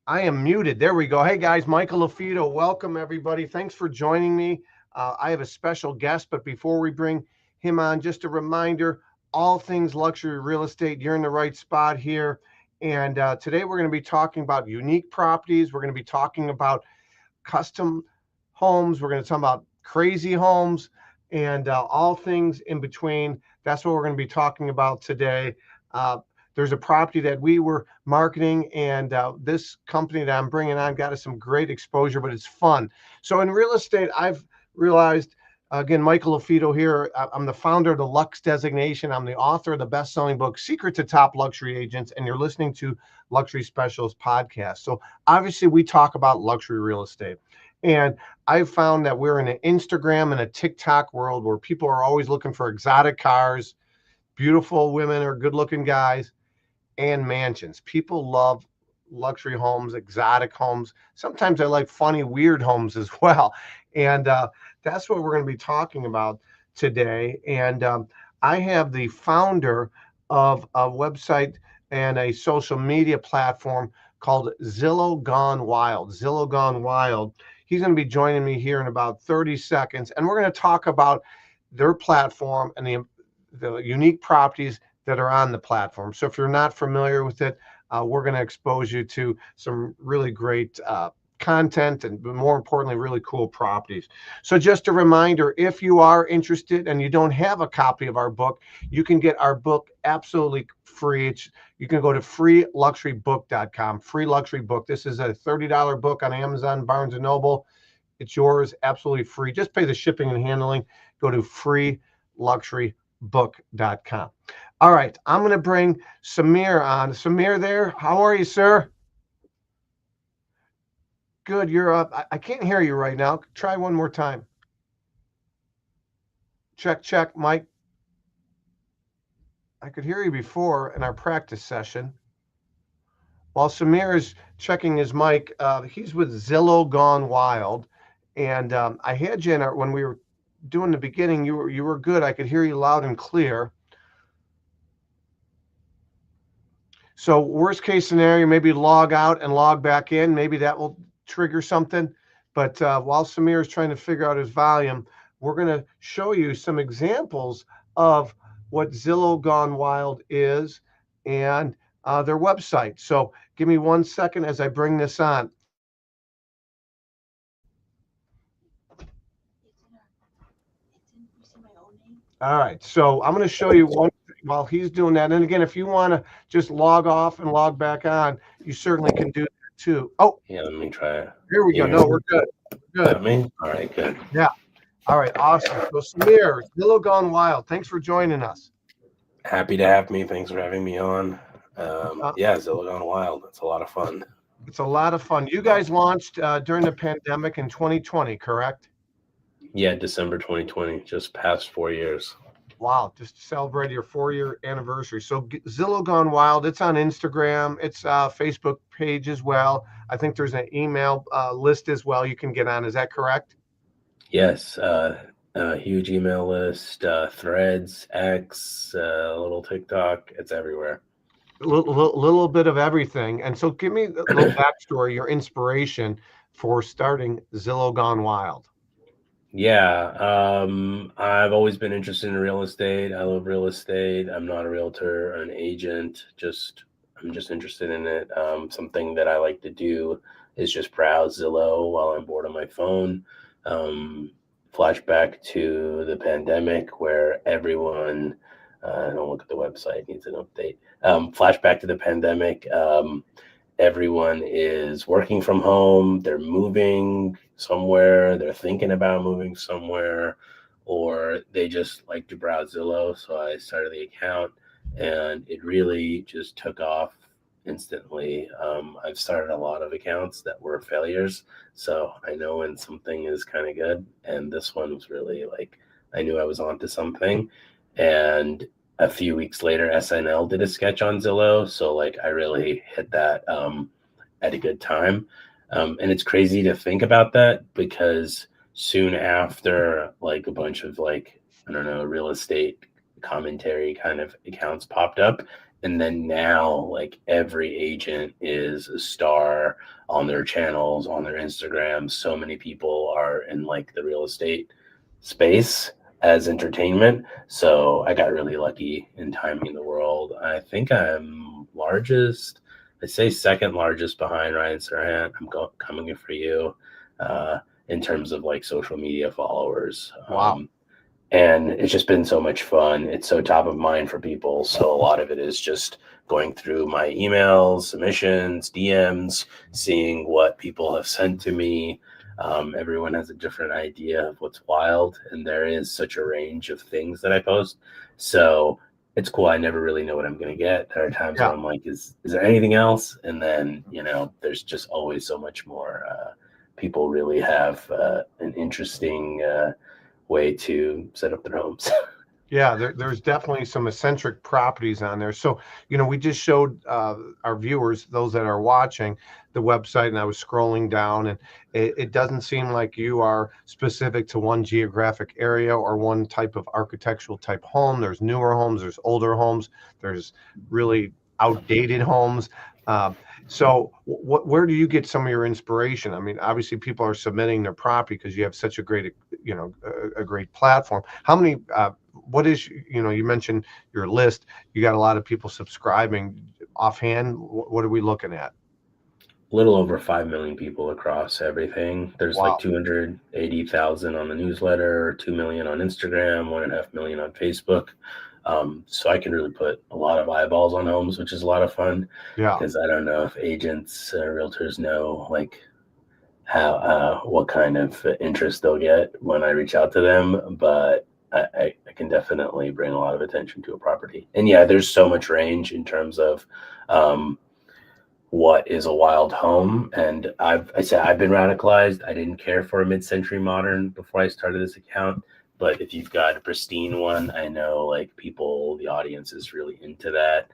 I am muted. There we go. Hey guys, Michael LaFido. Welcome everybody. Thanks for joining me. I have a special guest, but before we bring him on, just a reminder, all things luxury real estate, you're in the right spot here. And today we're going to be talking about unique properties. We're going to be talking about custom homes. We're going to talk about crazy homes and all things in between. That's what we're going to be talking about today. Uh, there's a property that we were marketing, and this company that I'm bringing on got us some great exposure, but it's fun. So in real estate, I've realized, again, Michael LaFido here. I'm the founder of the Lux designation. I'm the author of the best-selling book, Secret to Top Luxury Agents, and you're listening to Luxury Specialist Podcast. So obviously, we talk about luxury real estate. And I've found that we're in an Instagram and a TikTok world where people are always looking for exotic cars, beautiful women or good looking guys, and mansions. People love luxury homes, exotic homes. Sometimes I like funny, weird homes as well. And that's what we're going to be talking about today. And I have the founder of a website and a social media platform called Zillow Gone Wild. Zillow Gone Wild. He's going to be joining me here in about 30 seconds. And we're going to talk about their platform and the unique properties that are on the platform. So if you're not familiar with it, we're going to expose you to some really great content and more importantly, really cool properties. So just a reminder, if you are interested and you don't have a copy of our book, you can get our book absolutely free. You can go to freeluxurybook.com, free luxury book. This is a $30 book on Amazon, Barnes and Noble. It's yours absolutely free. Just pay the shipping and handling. Go to freeluxurybook.com. All right, I'm going to bring Samir on. Samir there, how are you, sir? Good, you're up. I can't hear you right now. Try one more time. Check, check, Mike. I could hear you before in our practice session. While Samir is checking his mic, he's with Zillow Gone Wild. And I had you in when we were doing the beginning. You were good. I could hear you loud and clear. So worst case scenario, maybe log out and log back in. Maybe that will trigger something. But while Samir is trying to figure out his volume, we're going to show you some examples of what Zillow Gone Wild is and their website. So give me 1 second as I bring this on. All right, so I'm going to show you one while he's doing that. And again, if you want to just log off and log back on, you certainly can do that too. Oh, yeah, let me try. Here we go. No, we're good. We're Got good. me? All right, good. Yeah. All right, awesome. So Samir, Zillow Gone Wild, thanks for joining us. Happy to have me. Thanks for having me on. Uh, Yeah, Zillow Gone Wild. It's a lot of fun. it's a lot of fun. You guys launched during the pandemic in 2020, correct? Yeah, December 2020, just past 4 years. Wow, just celebrated your 4-year anniversary. So Zillow Gone Wild, it's on Instagram, it's Facebook page as well. I think there's an email list as well you can get on. Is that correct? Yes, huge email list, Threads, X, little TikTok. It's everywhere. Little bit of everything. And so give me a little backstory, your inspiration for starting Zillow Gone Wild. Yeah, I've always been interested in real estate. I love real estate. I'm not a realtor or an agent. I'm just interested in it. Something that I like to do is just browse Zillow while I'm bored on my phone. Flashback to the pandemic where everyone, don't look at the website, needs an update. Flashback to the pandemic. Everyone is working from home, they're moving somewhere, they're thinking about moving somewhere, or they just like to browse Zillow. So I started the account and it really just took off instantly. I've started a lot of accounts that were failures. So I know when something is kind of good. And this one was really like, I knew I was onto something. And a few weeks later, SNL did a sketch on Zillow. So like I really hit that at a good time. And it's crazy to think about that because soon after, like a bunch of like, I don't know, real estate commentary kind of accounts popped up. And then now, like, every agent is a star on their channels, on their Instagram. So many people are in like the real estate space as entertainment. So I got really lucky in timing the world. I think I'm largest, I say second largest behind Ryan Serhant. Coming for you uh, in terms of like social media followers. Wow. And it's just been so much fun. It's so top of mind for people. So a lot of it is just going through my emails, submissions, DMs, seeing what people have sent to me. Everyone has a different idea of what's wild, and there is such a range of things that I post. So it's cool. I never really know what I'm going to get. There are times Yeah. where I'm like, is there anything else? And then, there's just always so much more. People really have an interesting way to set up their homes. Yeah, there's definitely some eccentric properties on there. So, we just showed our viewers, those that are watching, the website, and I was scrolling down, and it doesn't seem like you are specific to one geographic area or one type of architectural type home. There's newer homes, there's older homes, there's really outdated homes. So, where do you get some of your inspiration? I mean, obviously, people are submitting their property because you have such a great, a great platform. How many? What is, you mentioned your list, you got a lot of people subscribing. Offhand, what are we looking at? A little over 5 million people across everything. There's like Wow. 280,000 on the newsletter, 2 million on Instagram, 1.5 million on Facebook. So I can really put a lot of eyeballs on homes, which is a lot of fun, Yeah. because I don't know if agents, realtors know like how what kind of interest they'll get when I reach out to them, but I can definitely bring a lot of attention to a property. And yeah, there's so much range in terms of what is a wild home. And I said I've been radicalized. I didn't care for a mid-century modern before I started this account. But if you've got a pristine one, I know like people, the audience is really into that.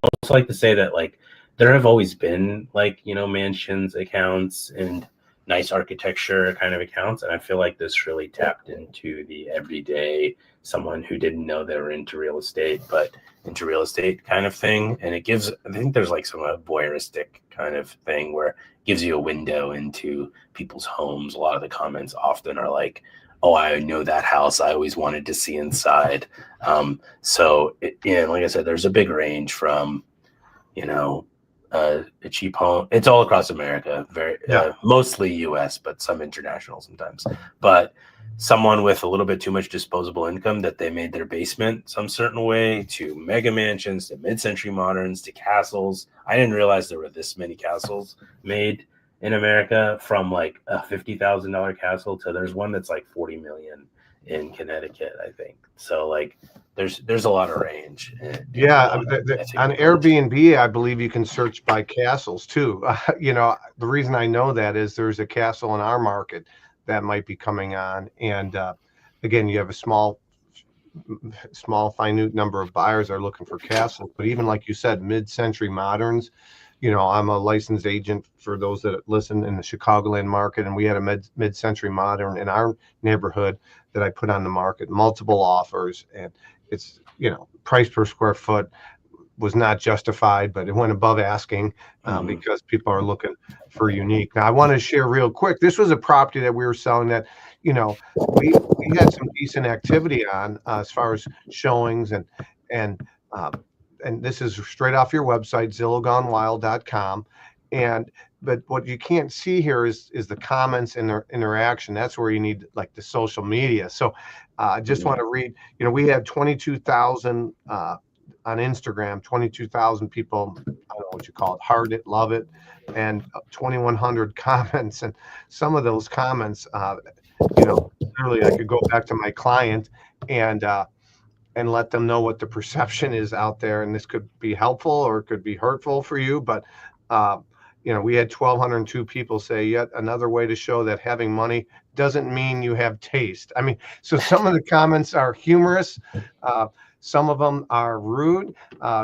I also like to say that like there have always been like, mansions accounts and nice architecture kind of accounts. And I feel like this really tapped into the everyday someone who didn't know they were into real estate, but into real estate kind of thing. And it gives, I think there's like some voyeuristic kind of thing where it gives you a window into people's homes. A lot of the comments often are like, oh, I know that house. I always wanted to see inside. So, like I said, there's a big range from, a cheap home. It's all across America, very Yeah. mostly U.S., but some international sometimes. But someone with a little bit too much disposable income that they made their basement some certain way, to mega mansions, to mid-century moderns, to castles. I didn't realize there were this many castles made in America, from like a $50,000 castle to there's one that's like 40 million in Connecticut, I think. So like there's a lot of range. Yeah, I think on Airbnb, I believe you can search by castles too. The reason I know that is there's a castle in our market that might be coming on, and again, you have a small finite number of buyers are looking for castles, but even like you said, mid-century moderns. I'm a licensed agent for those that listen in the Chicagoland market, and we had a mid-century modern in our neighborhood that I put on the market, multiple offers, and it's, price per square foot was not justified, but it went above asking because people are looking for unique. Now, I want to share real quick. This was a property that we were selling that, we had some decent activity on as far as showings and uh, and this is straight off your website, ZillowGoneWild.com. But what you can't see here is the comments and their interaction. That's where you need like the social media. So I just want to read. We had 22,000 on Instagram, 22,000 people. I don't know what you call it, heart it, love it, and 2,100 comments. And some of those comments, literally, I could go back to my client and let them know what the perception is out there. And this could be helpful or it could be hurtful for you. But, we had 1,202 people say yet another way to show that having money doesn't mean you have taste. I mean, so some of the comments are humorous. Some of them are rude.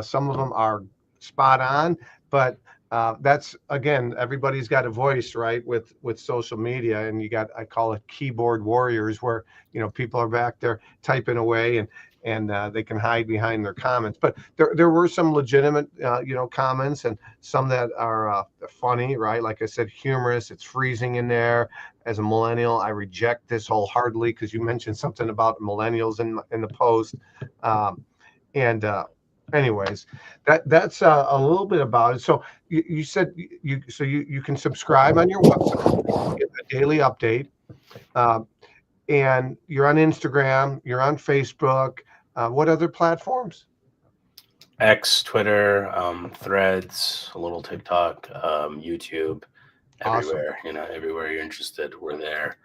Some of them are spot on. But That's again, everybody's got a voice, right? With social media, and you got, I call it keyboard warriors, where people are back there typing away, and they can hide behind their comments. But there were some legitimate comments, and some that are funny, right? Like I said, humorous. It's freezing in there. As a millennial, I reject this wholeheartedly, because you mentioned something about millennials in the post. And anyways, that's a little bit about it. So you said you can subscribe on your website, get a daily update, uh, and you're on Instagram, you're on Facebook. What other platforms? X, Twitter, Threads, a little TikTok, YouTube, Awesome. everywhere. Everywhere you're interested, we're there.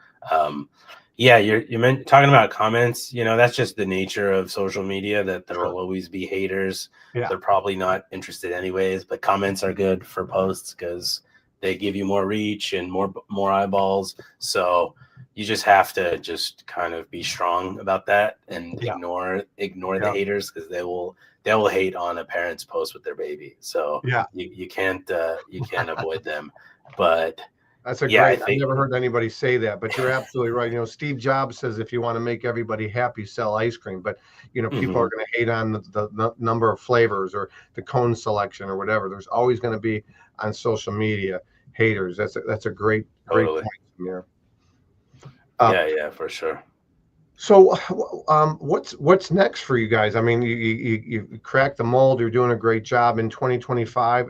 Yeah, you meant talking about comments. That's just the nature of social media. That there Sure. will always be haters. Yeah. They're probably not interested anyways, but comments are good for posts because they give you more reach and more eyeballs. So you just have to just kind of be strong about that and Yeah. ignore the Yeah. haters, because they will hate on a parent's post with their baby. So Yeah. you can't avoid them. But That's a yeah, I great. I've think. never heard anybody say that, but you're absolutely right. Steve Jobs says, if you want to make everybody happy, sell ice cream. But people are Mhm. going to hate on the number of flavors or the cone selection or whatever. There's always going to be on social media haters. That's a great Totally. point, Samir. Uh, Yeah, for sure. so, what's next for you guys? I mean, you cracked the mold. You're doing a great job in 2025.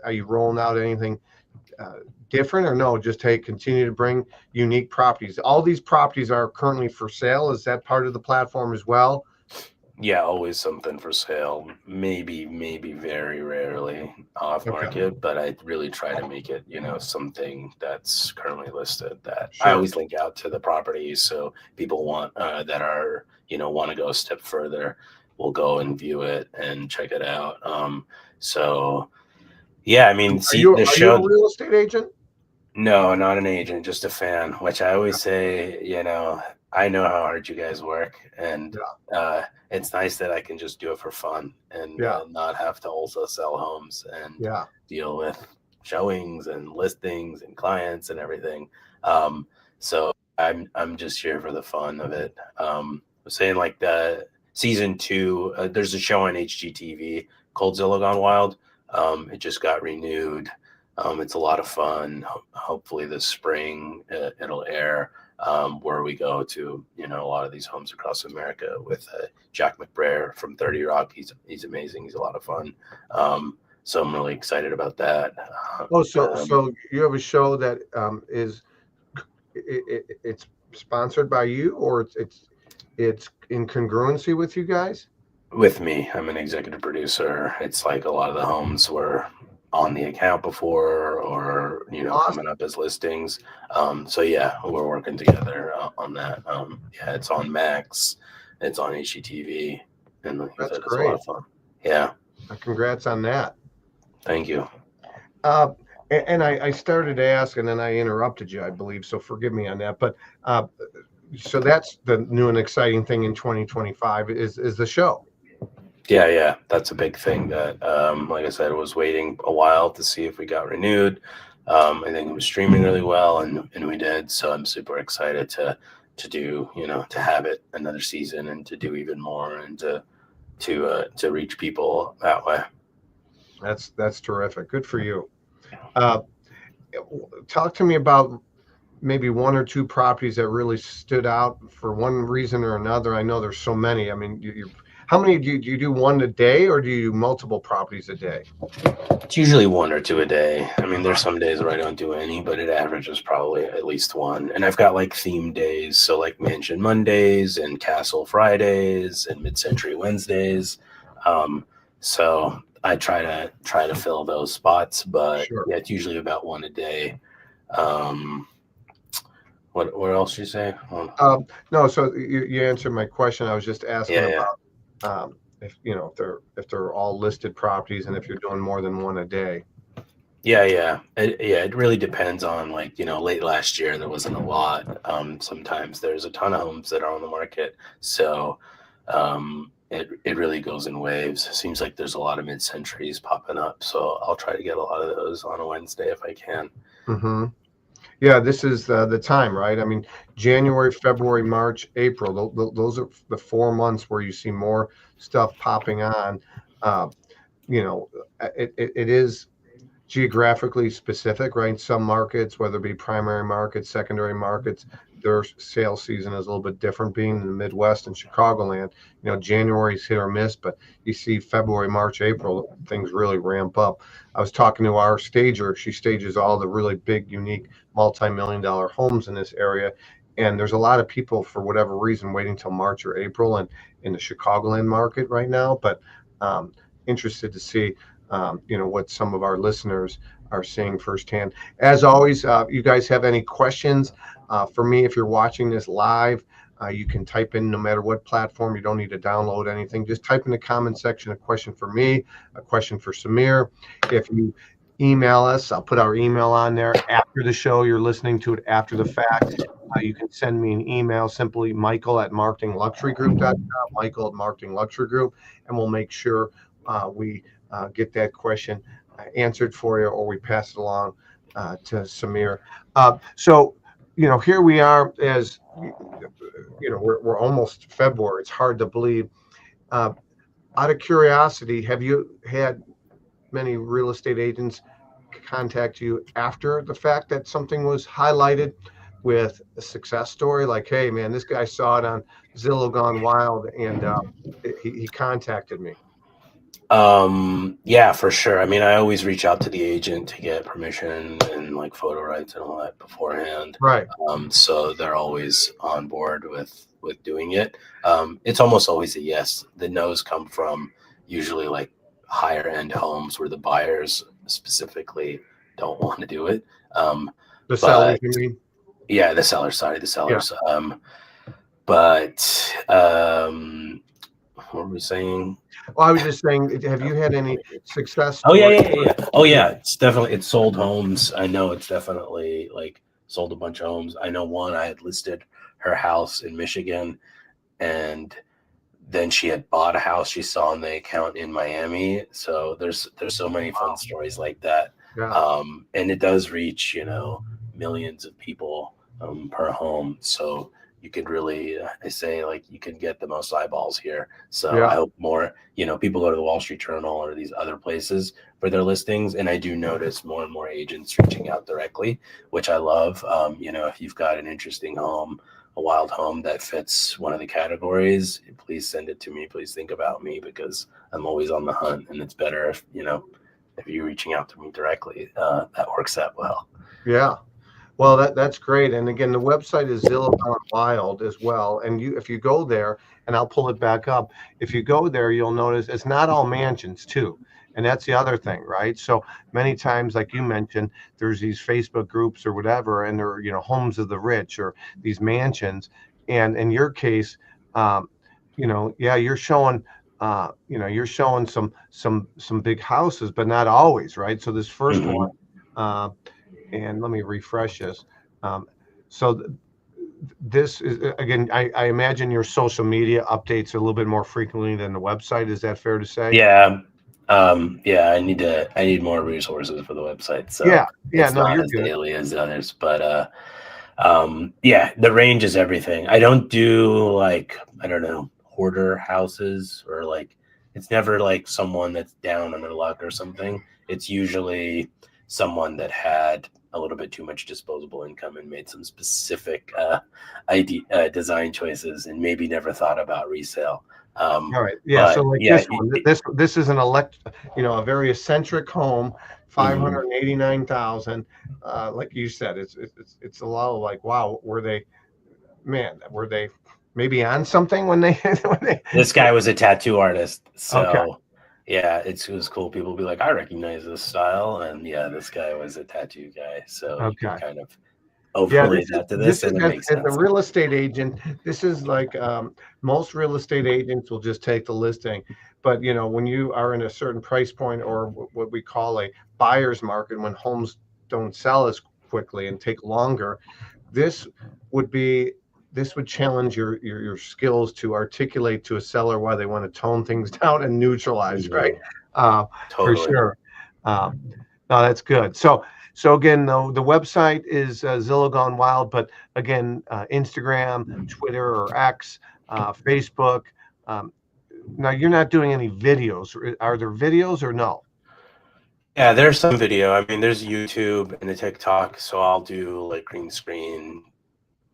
Are you rolling out anything uh, different, or no? Just, hey, continue to bring unique properties. All these properties are currently for sale. Is that part of the platform as well? Yeah, always something for sale. Maybe very rarely off Okay, market, but I really try to make it, something that's currently listed. That I sure. always link out to the properties, so people that are, want to go a step further will go and view it and check it out. So yeah, I mean, Are see you the are you a show. real estate agent? No, not an agent, just a fan, which I always say, I know how hard you guys work, and Yeah, it's nice that I can just do it for fun and yeah, not have to also sell homes and yeah. deal with showings and listings and clients and everything. So I'm just here for the fun of it. I was saying, like, the season 2, there's a show on HGTV called Zillow Gone Wild. It just got renewed. It's a lot of fun. Hopefully this spring it'll air, where we go to a lot of these homes across America with Jack McBrayer from 30 Rock. He's amazing. He's a lot of fun. So I'm really excited about that. Oh, so Um, you have a show that is it's sponsored by you, or it's in congruency with you guys? with me, I'm an executive producer. It's like a lot of the homes were on the account before, or coming Awesome. up as listings. So yeah, we're working together on that. Yeah, it's on Max, it's on HGTV, and like I That's said, it's a lot great. of fun. Yeah, Congrats on that. thank you. Uh, and I started to ask, and then I interrupted you, I believe. So forgive me on that. But uh, so that's the new and exciting thing in 2025 is the show. Yeah, that's a big thing that, like I said, was waiting a while to see if we got renewed. I think it was streaming really well, and we did. So I'm super excited to do, to have it another season and to do even more and to reach people that way. That's terrific. Good for you. Uh, Talk to me about maybe one or two properties that really stood out for one reason or another. I know there's so many. I mean, how many do you do one a day, or do you do multiple properties a day? It's usually one or two a day. I mean, there's some days where I don't do any, but it averages probably at least one. And I've got like theme days, so like Mansion Mondays and Castle Fridays and Mid-Century Wednesdays. So I try to fill those spots, but Sure. yeah, it's usually about one a day. Um, what else you say? No, so you answered my question. I was just asking Yeah. about if if they're all listed properties, and if you're doing more than one a day. Yeah. It really depends on, like, late last year there wasn't a lot. Sometimes there's a ton of homes that are on the market. So it really goes in waves. It seems like there's a lot of mid-centuries popping up, so I'll try to get a lot of those on a Wednesday if I can. Mm-hmm. Yeah, this is the time, right? I mean, January, February, March, April. Those are the 4 months where you see more stuff popping on. Uh, you know, it is geographically specific, right? Some markets, whether it be primary markets, secondary markets, their sales season is a little bit different. Being in the Midwest and Chicagoland, January's hit or miss, but you see February, March, April, things really ramp up. I was talking to our stager. She stages all the really big, unique, multi-million-dollar homes in this area. And there's a lot of people, for whatever reason, waiting till March or April and in the Chicagoland market right now. But interested to see what some of our listeners are seeing firsthand. As always, you guys have any questions for me, if you're watching this live, you can type in no matter what platform. You don't need to download anything. Just type in the comment section a question for me, a question for Samir. If you email us, I'll put our email on there after the show. You're listening to it after the fact. You can send me an email, simply michael@marketingluxurygroup.com, michael@marketingluxurygroup, and we'll make sure we get that question answered for you, or we pass it along to Samir. So, here we are, as we're almost February. It's hard to believe. Out of curiosity, have you had many real estate agents contact you after the fact that something was highlighted with a success story? Like, hey, man, this guy saw it on Zillow Gone Wild, and he contacted me. Yeah, for sure. I mean, I always reach out to the agent to get permission and like photo rights and all that beforehand. Right. So they're always on board with doing it. It's almost always a yes. The no's come from usually like higher end homes where the buyers specifically don't want to do it. The sellers, you mean? Yeah, the sellers. Sorry, the sellers. Yeah. But what were we saying? Well, I was just saying, have you had any success stories? Oh yeah. It's sold homes. I know it's definitely like sold a bunch of homes. I know one, I had listed her house in Michigan, and then she had bought a house she saw on the account in Miami. So there's so many fun stories like that. Yeah. And it does reach, millions of people per home. So you could really, I say, like, you could get the most eyeballs here. So yeah. I hope more, people go to the Wall Street Journal or these other places for their listings. And I do notice more and more agents reaching out directly, which I love. If you've got an interesting home, a wild home that fits one of the categories, please send it to me. Please think about me, because I'm always on the hunt. And it's better if you're reaching out to me directly. That works out well. Yeah. Well, that's great. And again, the website is Zillow Gone Wild as well. And if you go there, and I'll pull it back up, if you go there, you'll notice it's not all mansions too. And that's the other thing, right? So many times, like you mentioned, there's these Facebook groups or whatever, and they're, homes of the rich or these mansions. And in your case, you're showing, you're showing some big houses, but not always, right? So this first one, and let me refresh this. So this is, again, I imagine your social media updates a little bit more frequently than the website. Is that fair to say? Yeah. I need more resources for the website. So it's not as daily as others, but the range is everything. I don't do hoarder houses, or it's never like someone that's down on their luck or something. It's usually someone that had a little bit too much disposable income and made some specific design choices and maybe never thought about resale. All right. Yeah. So this one, this is a very eccentric home, 589,000. Like you said, it's a lot of like, wow, were they maybe on something when they This guy was a tattoo artist. So okay. Yeah, it was cool. People will be like, I recognize this style. And yeah, this guy was a tattoo guy. So you can kind of overlay that to this, and it makes sense. As a real estate agent, this is like most real estate agents will just take the listing. But, when you are in a certain price point, or what we call a buyer's market, when homes don't sell as quickly and take longer, this would be this would challenge your skills to articulate to a seller why they want to tone things down and neutralize, right? For Totally. sure. Um, no, that's good. So again, the website is Zillow Gone Wild, but again, Instagram, Twitter or X, Facebook. Um, Now you're not doing any videos. Are there videos or no? Yeah, there's some video. I mean, there's YouTube and the TikTok, so I'll do like green screen,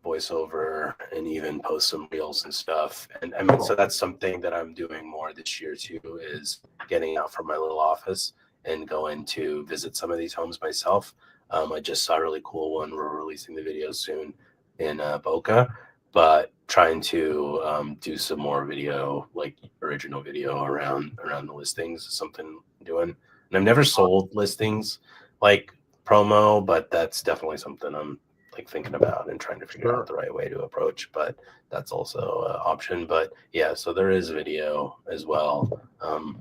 voiceover, and even post some reels and stuff. And I mean, so that's something that I'm doing more this year too, is getting out from my little office and going to visit some of these homes myself. I just saw a really cool one. We're releasing the video soon in Boca, but trying to do some more video, like original video around the listings is something I'm doing. And I've never sold listings like promo, but that's definitely something I'm like thinking about and trying to figure out the right way to approach. But that's also an option. But yeah, so there is video as well. And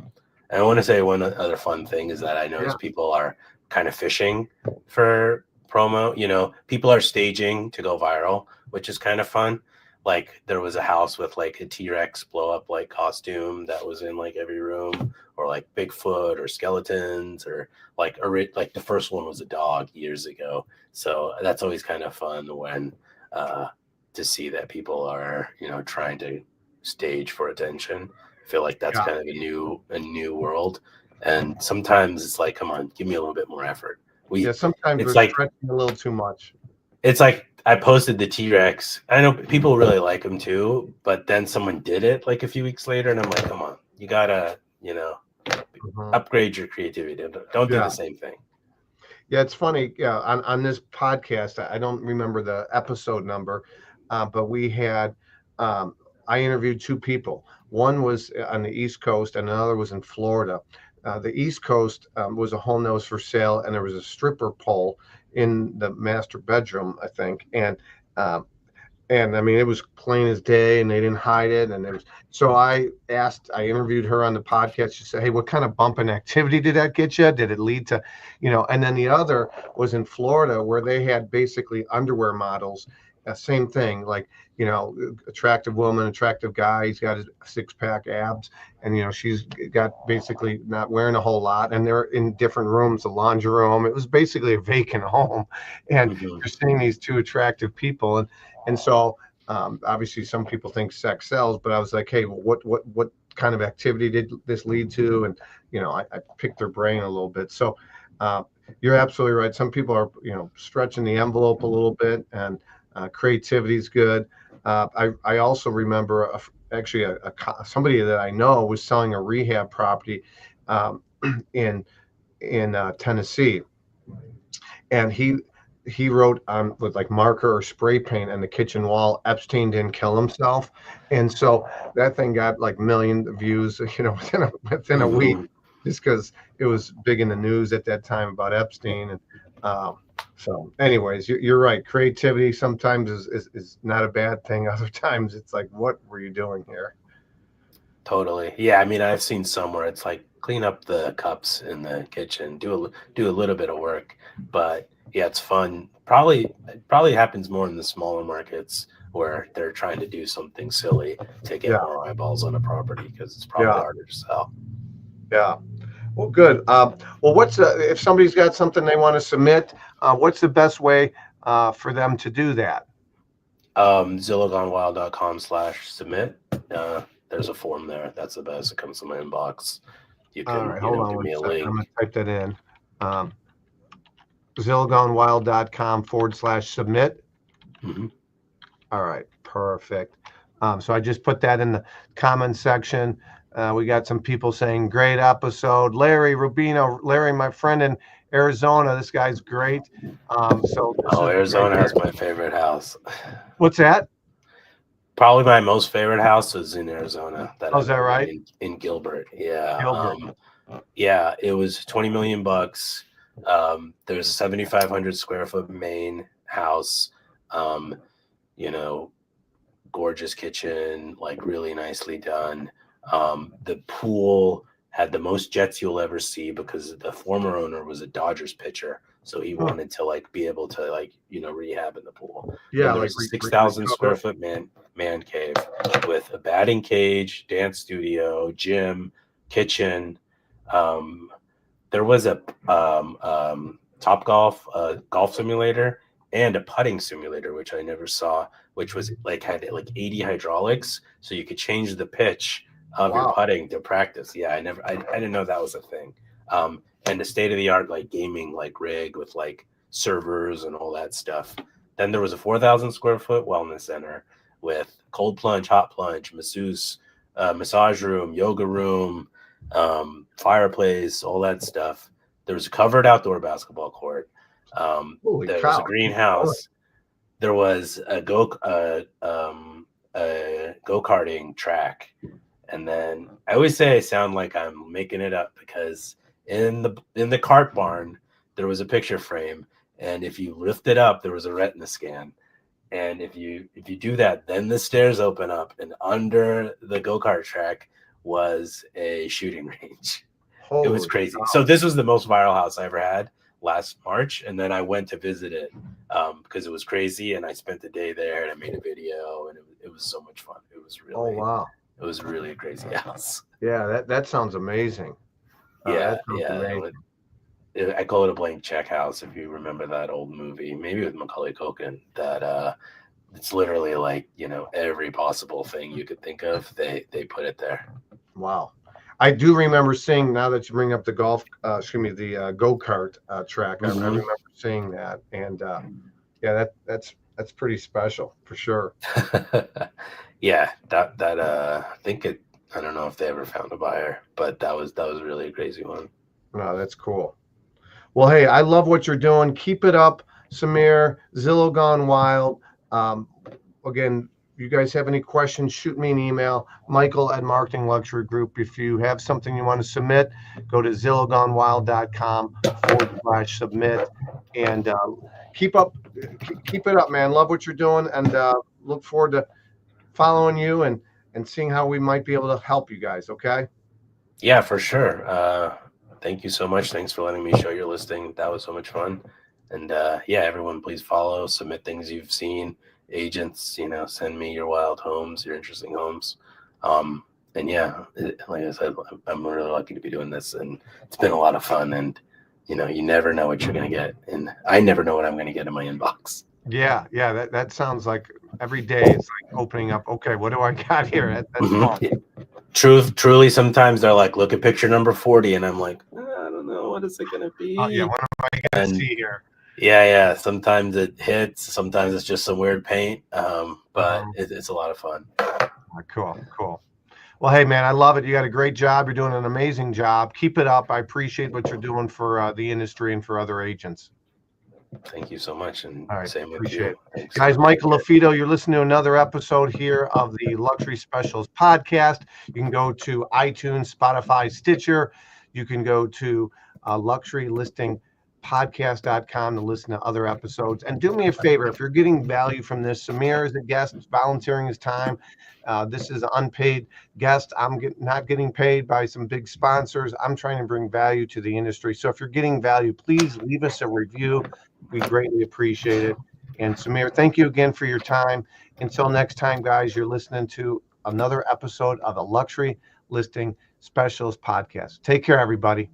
I want to say one other fun thing is that I notice people are kind of fishing for promo. You know, people are staging to go viral, which is kind of fun. Like there was a house with like a T-Rex blow up like costume that was in like every room, or like Bigfoot or skeletons, or like the first one was a dog years ago. So that's always kind of fun when to see that people are, you know, trying to stage for attention. I feel like that's kind of a new world. And sometimes it's like, come on, give me a little bit more effort. Sometimes It's we're like stretching a little too much. It's like I posted the T-Rex. I know people really like him too, but then someone did it like a few weeks later, and I'm like, come on, you gotta, you know, upgrade your creativity. Don't do the same thing. Yeah, it's funny. Yeah, on this podcast, I don't remember the episode number, but we had I interviewed two people. One was on the East Coast, and another was in Florida. The East Coast was a home that was for sale, and there was a stripper pole in the master bedroom, I think, and I mean, it was plain as day, and they didn't hide it. And it was, so I interviewed her on the podcast. She said, "Hey, what kind of bumping activity did that get you? Did it lead to, you know?" And then the other was in Florida, where they had basically underwear models. Same thing, like, you know, attractive woman, attractive guy. He's got his 6-pack abs, and you know, she's got basically not wearing a whole lot, and they're in different rooms, the laundry room. It was basically a vacant home, and you're seeing these two attractive people, and so obviously some people think sex sells, but I was like, hey, well, what kind of activity did this lead to? And you know, I picked their brain a little bit. So you're absolutely right. Some people are, you know, stretching the envelope a little bit, and creativity is good. I also remember actually somebody that I know was selling a rehab property in Tennessee, and he wrote on with like marker or spray paint on the kitchen wall, Epstein didn't kill himself. And so that thing got like millions of views, you know, within a week, just because it was big in the news at that time about Epstein. And so anyways, you're right. Creativity sometimes is not a bad thing. Other times it's like, what were you doing here? Totally. Yeah. I mean, I've seen somewhere it's like clean up the cups in the kitchen, do a little bit of work, but yeah, it's fun. Probably happens more in the smaller markets where they're trying to do something silly to get more eyeballs on a property, because it's probably harder to sell. Yeah. Well, good. Well, if somebody's got something they want to submit, what's the best way for them to do that? ZillowGoneWild.com/submit. There's a form there. That's the best. It comes to my inbox. You can, give me a link. I'm going to type that in. ZillowGoneWild.com/submit. All right. Perfect. So I just put that in the comment section. We got some people saying, great episode. Larry Rubino, my friend in Arizona. This guy's great. Arizona has my favorite house. What's that? Probably my most favorite house is in Arizona. Is that right? In Gilbert. Yeah. Gilbert. Yeah, it was $20 million. There's a 7,500 square foot main house. Gorgeous kitchen, like really nicely done. The pool had the most jets you'll ever see, because the former owner was a Dodgers pitcher. So he wanted to like be able to like, rehab in the pool. Yeah, And there like was a 6,000 square foot man cave with a batting cage, dance studio, gym, kitchen. There was a Top golf simulator and a putting simulator, which I never saw, which was like had like 80 hydraulics, so you could change the pitch of your putting to practice. Yeah, I didn't know that was a thing. And the state of the art like gaming like rig with like servers and all that stuff. Then there was a 4,000 square foot wellness center with cold plunge, hot plunge, masseuse, massage room, yoga room, fireplace, all that stuff. There was a covered outdoor basketball court. There was a greenhouse. There was a go-karting track. And then I always say I sound like I'm making it up because in the cart barn there was a picture frame, and if you lift it up, there was a retina scan. And if you do that, then the stairs open up, and under the go-kart track was a shooting range. It was crazy. So this was the most viral house I ever had last March, and then I went to visit it because it was crazy, and I spent the day there, and I made a video, and it was so much fun. It was really it was really a crazy house. Yeah, that sounds amazing. Amazing. I call it a blank check house. If you remember that old movie, maybe with Macaulay Culkin, that it's literally like every possible thing you could think of, they put it there. Wow. I do remember seeing, now that you bring up the the go-kart track, I remember seeing that, and that's pretty special for sure. Yeah, that I think I don't know if they ever found a buyer, but that was really a crazy one. No, that's cool. Well, hey, I love what you're doing. Keep it up, Samir. Zillow Gone Wild. Again, if you guys have any questions, shoot me an email, Michael@Marketing Luxury Group. If you have something you want to submit, go to ZillowGoneWild.com/submit, and keep it up, man. Love what you're doing, and look forward to following you and seeing how we might be able to help you guys. Okay. Yeah, for sure. Thank you so much. Thanks for letting me show your listing. That was so much fun. And everyone, please follow, submit things you've seen. Agents, send me your wild homes, your interesting homes. And like I said, I'm really lucky to be doing this, and it's been a lot of fun. And you never know what you're going to get, and I never know what I'm going to get in my inbox. Yeah, that sounds like every day it's like opening up. Okay, what do I got here? That's fun. Yeah. Truly, sometimes they're like, look at picture number 40, and I'm like, I don't know, what is it going to be? What am I going to see here? Yeah. Sometimes it hits. Sometimes it's just some weird paint. But it's a lot of fun. Cool. Well, hey, man, I love it. You got a great job. You're doing an amazing job. Keep it up. I appreciate what you're doing for the industry and for other agents. Thank you so much. And same with you. Guys, Michael LaFido, you're listening to another episode here of the Luxury Specials podcast. You can go to iTunes, Spotify, Stitcher. You can go to luxurylistingpodcast.com to listen to other episodes. And do me a favor, if you're getting value from this, Samir is a guest, volunteering his time. This is an unpaid guest. I'm not getting paid by some big sponsors. I'm trying to bring value to the industry. So if you're getting value, please leave us a review. We greatly appreciate it. And Samir, thank you again for your time. Until next time, guys, you're listening to another episode of the Luxury Listing Specials podcast. Take care, everybody.